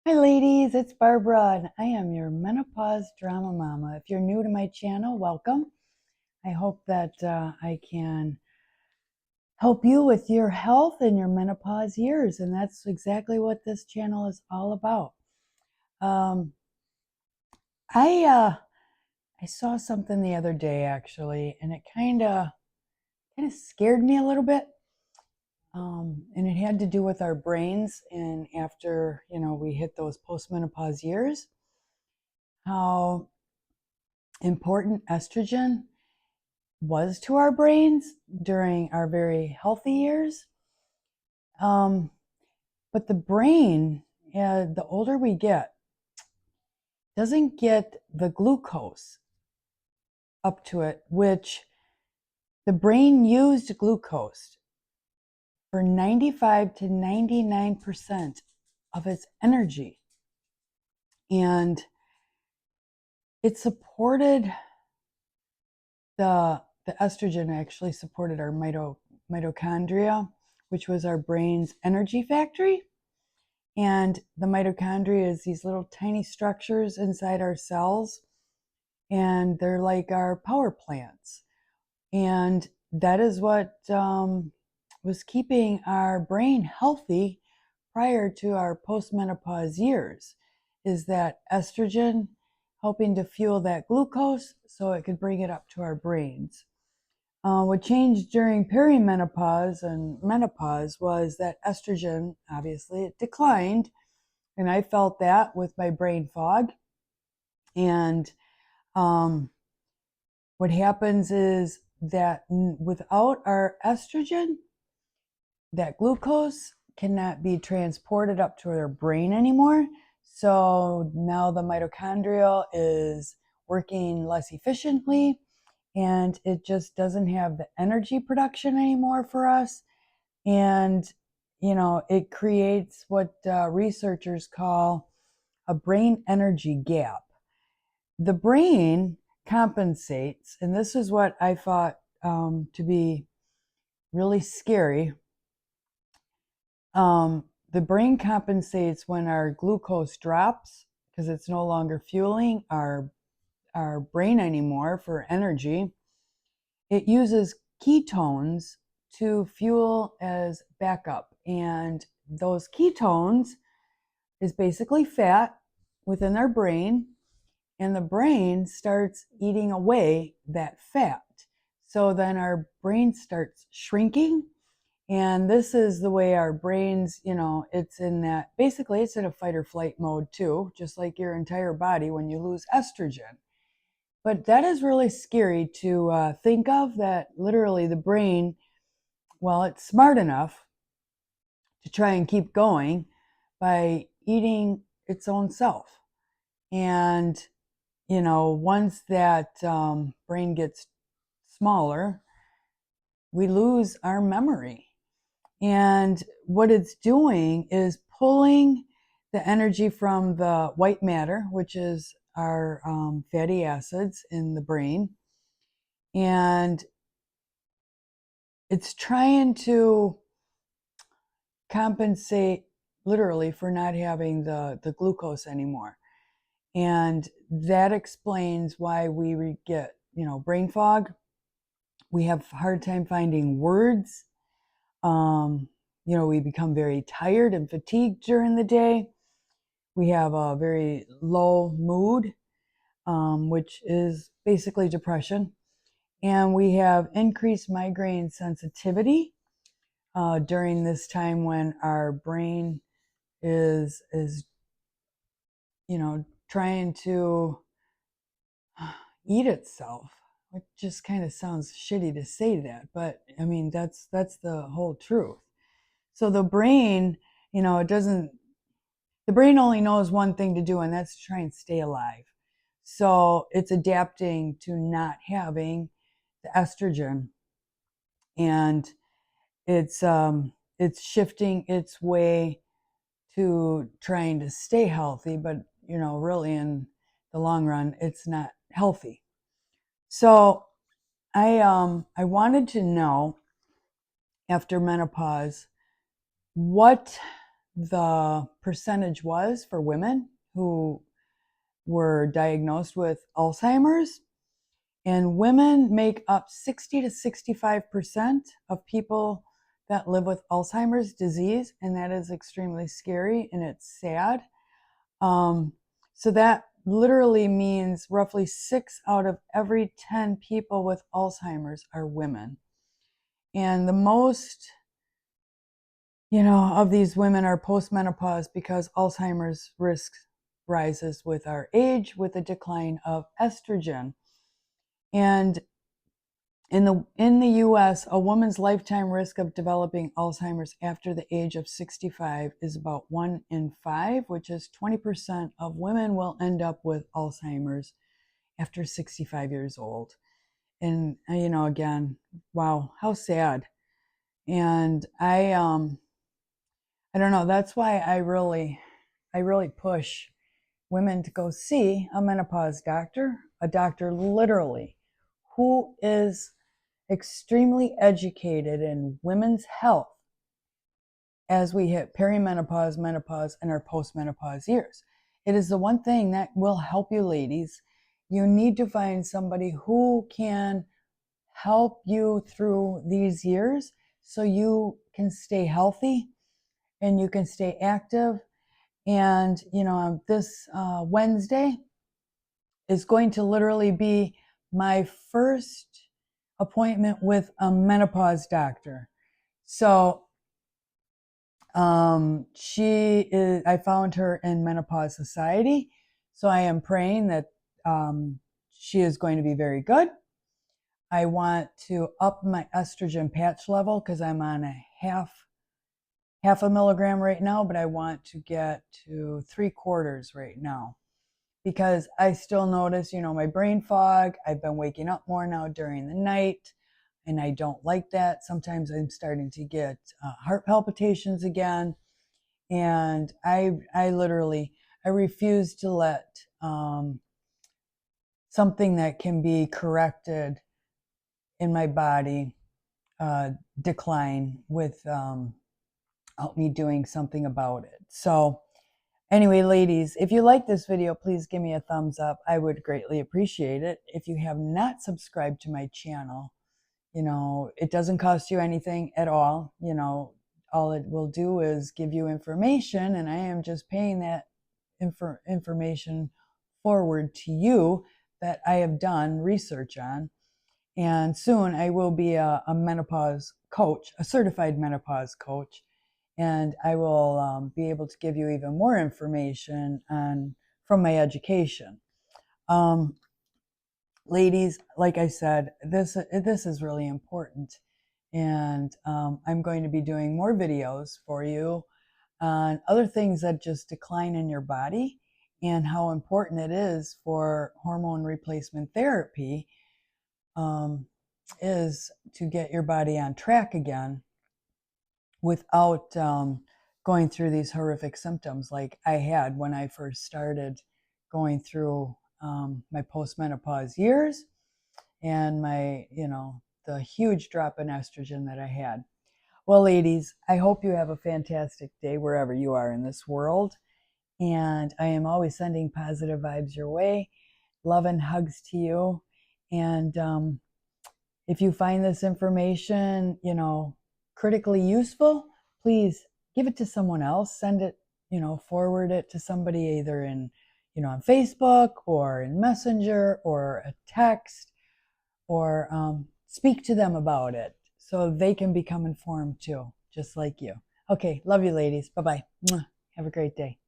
Hi, ladies, it's Barbara, and I am your menopause drama mama. If you're new to my channel, welcome. I hope that I can help you with your health and your menopause years, and that's exactly what this channel is all about. Um, I saw something the other day actually, and it kind of scared me a little bit. And it had to do with our brains, and after we hit those postmenopause years, how important estrogen was to our brains during our very healthy years. Um, but the brain, the older we get, doesn't get the glucose up to it, which the brain used glucose for 95 to 99% of its energy. And it supported the estrogen actually supported our mitochondria, which was our brain's energy factory. And the mitochondria is these little tiny structures inside our cells, and they're like our power plants. And that is what was keeping our brain healthy prior to our postmenopause years, is that estrogen helping to fuel that glucose so it could bring it up to our brains. What changed during perimenopause and menopause was that estrogen, obviously, it declined, and I felt that with my brain fog. And um, what happens is that without our estrogen, that glucose cannot be transported up to our brain anymore. So now the mitochondria is working less efficiently, and it just doesn't have the energy production anymore for us. And, it creates what researchers call a brain energy gap. The brain compensates, and this is what I thought to be really scary. The brain compensates when our glucose drops because it's no longer fueling our brain anymore for energy. It uses ketones to fuel as backup, and those ketones is basically fat within our brain, and the brain starts eating away that fat. So then our brain starts shrinking. And this is the way our brains, it's in that, basically, it's in a fight or flight mode too, just like your entire body when you lose estrogen. But that is really scary to think of, that literally the brain, well, it's smart enough to try and keep going by eating its own self. And, once that brain gets smaller, we lose our memory. And what it's doing is pulling the energy from the white matter, which is our fatty acids in the brain, and it's trying to compensate literally for not having the glucose anymore. And that explains why we get, brain fog. We have a hard time finding words. We become very tired and fatigued during the day. We have a very low mood, which is basically depression. And we have increased migraine sensitivity during this time when our brain is trying to eat itself. It just kind of sounds shitty to say that, but I mean that's the whole truth. So the brain, it doesn't. The brain only knows one thing to do, and that's to try and stay alive. So it's adapting to not having the estrogen, and it's shifting its way to trying to stay healthy, but really in the long run, it's not healthy. So I wanted to know, after menopause, what the percentage was for women who were diagnosed with Alzheimer's. And women make up 60 to 65% of people that live with Alzheimer's disease. And that is extremely scary and it's sad. So that literally means roughly 6 out of every 10 people with Alzheimer's are women. And the most, of these women are postmenopause because Alzheimer's risk rises with our age, with the decline of estrogen. And in the US, a woman's lifetime risk of developing Alzheimer's after the age of 65 is about 1 in 5, which is 20% of women will end up with Alzheimer's after 65 years old. And again, wow, how sad. And I don't know, that's why I really push women to go see a menopause doctor, a doctor literally who is extremely educated in women's health as we hit perimenopause, menopause, and our postmenopause years. It is the one thing that will help you, ladies. You need to find somebody who can help you through these years so you can stay healthy and you can stay active. And, this Wednesday is going to literally be my first appointment with a menopause doctor. So I found her in Menopause Society. So I am praying that she is going to be very good. I want to up my estrogen patch level because I'm on a half a milligram right now, but I want to get to 3/4 right now because I still notice, my brain fog. I've been waking up more now during the night and I don't like that. Sometimes I'm starting to get heart palpitations again. And I refuse to let something that can be corrected in my body decline without me doing something about it. So anyway, ladies, if you like this video, please give me a thumbs up. I would greatly appreciate it. If you have not subscribed to my channel, it doesn't cost you anything at all. All it will do is give you information, and I am just paying that information forward to you that I have done research on. And soon I will be a menopause coach, a certified menopause coach, and I will be able to give you even more information from my education. Ladies, like I said, this is really important. And I'm going to be doing more videos for you on other things that just decline in your body and how important it is for hormone replacement therapy is to get your body on track again without going through these horrific symptoms like I had when I first started going through my postmenopause years and my, the huge drop in estrogen that I had. Well, ladies, I hope you have a fantastic day wherever you are in this world. And I am always sending positive vibes your way. Love and hugs to you. And if you find this information, critically useful, please give it to someone else. Send it, forward it to somebody either in, on Facebook or in Messenger or a text, or speak to them about it so they can become informed too, just like you. Okay, love you, ladies. Bye-bye. Have a great day.